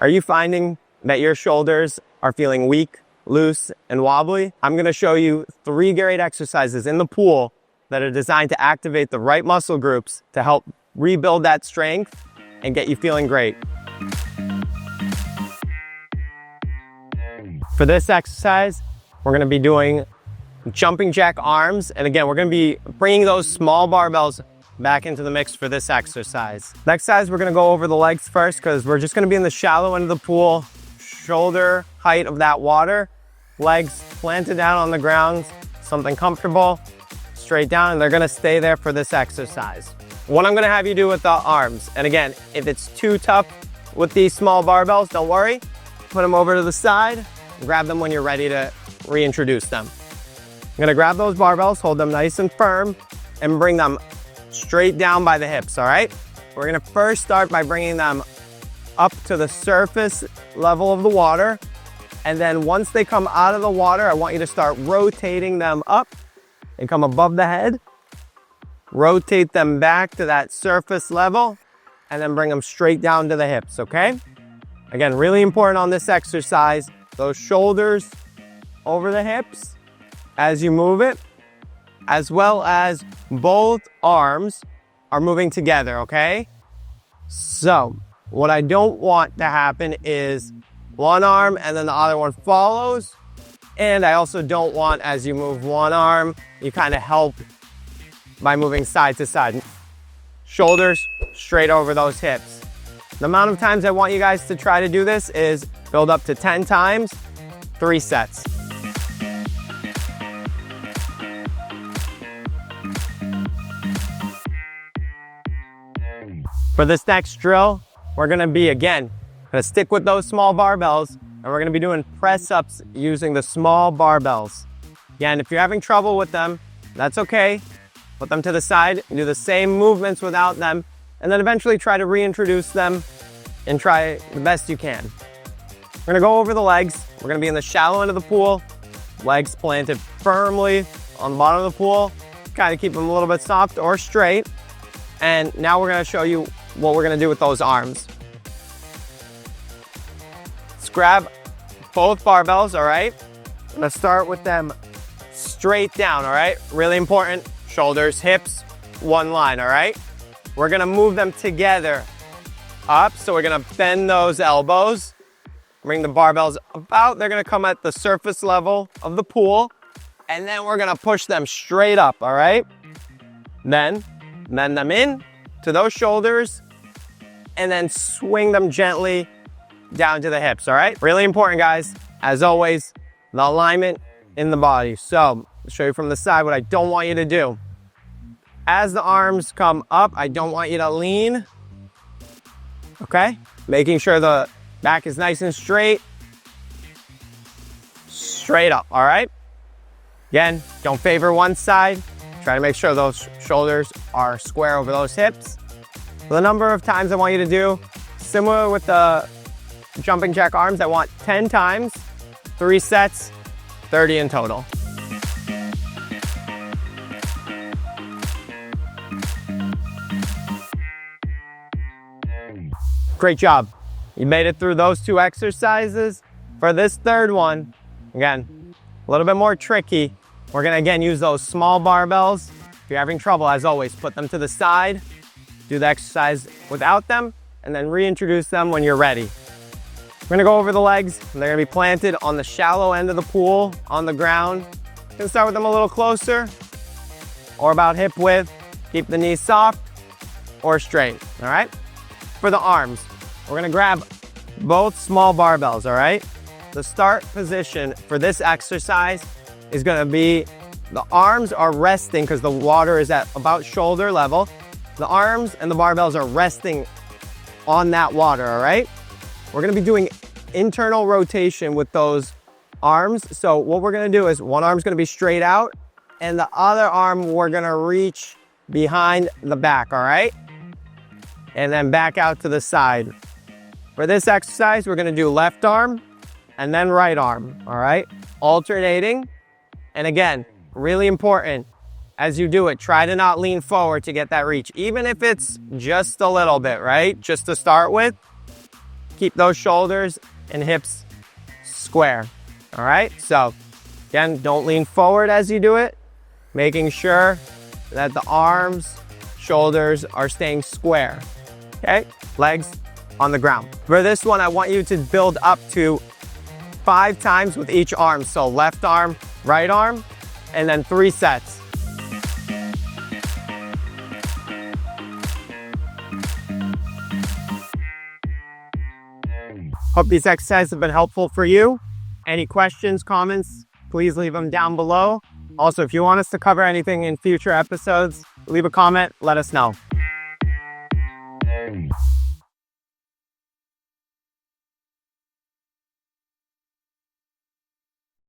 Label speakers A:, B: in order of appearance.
A: Are you finding that your shoulders are feeling weak, loose, and wobbly? I'm going to show you 3 great exercises in the pool that are designed to activate the right muscle groups to help rebuild that strength and get you feeling great. For this exercise, we're going to be doing jumping jack arms. And again, we're going to be bringing those small barbells back into the mix for this exercise. Next exercise, we're going to go over the legs first because we're just going to be in the shallow end of the pool, shoulder height of that water, legs planted down on the ground, something comfortable, straight down, and they're going to stay there for this exercise. What I'm going to have you do with the arms, and again, if it's too tough with these small barbells, don't worry, put them over to the side, grab them when you're ready to reintroduce them. I'm going to grab those barbells, hold them nice and firm, and bring them straight down by the hips, all right? We're going to first start by bringing them up to the surface level of the water, and then once they come out of the water, I want you to start rotating them up and come above the head, rotate them back to that surface level, and then bring them straight down to the hips, okay? Again, really important on this exercise, those shoulders over the hips as you move it, as well as both arms are moving together, okay? So, what I don't want to happen is one arm and then the other one follows. And I also don't want, as you move one arm, you kind of help by moving side to side. Shoulders straight over those hips. The amount of times I want you guys to try to do this is build up to 10 times, 3 sets. For this next drill, we're gonna be, again, gonna stick with those small barbells, and we're gonna be doing press-ups using the small barbells. Again, if you're having trouble with them, that's okay. Put them to the side and do the same movements without them, and then eventually try to reintroduce them and try the best you can. We're gonna go over the legs. We're gonna be in the shallow end of the pool, legs planted firmly on the bottom of the pool, kind of keep them a little bit soft or straight. And now we're gonna show you what we're gonna do with those arms. Let's grab both barbells, all right? I'm gonna start with them straight down, all right? Really important, shoulders, hips, one line, all right? We're gonna move them together up, so we're gonna bend those elbows, bring the barbells about, they're gonna come at the surface level of the pool, and then we're gonna push them straight up, all right? Then bend them in to those shoulders, and then swing them gently down to the hips, all right? Really important, guys. As always, the alignment in the body. So, I'll show you from the side what I don't want you to do. As the arms come up, I don't want you to lean, okay? Making sure the back is nice and straight. Straight up, all right? Again, don't favor one side. Try to make sure those shoulders are square over those hips. The number of times I want you to do, similar with the jumping jack arms, I want 10 times, 3 sets, 30 in total. Great job. You made it through those 2 exercises. For this third one, again, a little bit more tricky. We're gonna, again, use those small barbells. If you're having trouble, as always, put them to the side, do the exercise without them, and then reintroduce them when you're ready. We're gonna go over the legs, and they're gonna be planted on the shallow end of the pool, on the ground. We're gonna start with them a little closer, or about hip width. Keep the knees soft or straight, all right? For the arms, we're gonna grab both small barbells, all right? The start position for this exercise is gonna be, the arms are resting because the water is at about shoulder level. The arms and the barbells are resting on that water, all right? We're gonna be doing internal rotation with those arms. So what we're gonna do is one arm's gonna be straight out and the other arm we're gonna reach behind the back, all right? And then back out to the side. For this exercise, we're gonna do left arm and then right arm, all right? Alternating. And again, really important, as you do it, try to not lean forward to get that reach, even if it's just a little bit, right? Just to start with. Keep those shoulders and hips square. All right, so again, don't lean forward as you do it, making sure that the arms, shoulders are staying square. Okay, legs on the ground. For this one, I want you to build up to 5 times with each arm. So left arm, right arm, and then 3 sets. Hope these exercises have been helpful for you. Any questions, comments, please leave them down below. Also, if you want us to cover anything in future episodes, leave a comment, let us know.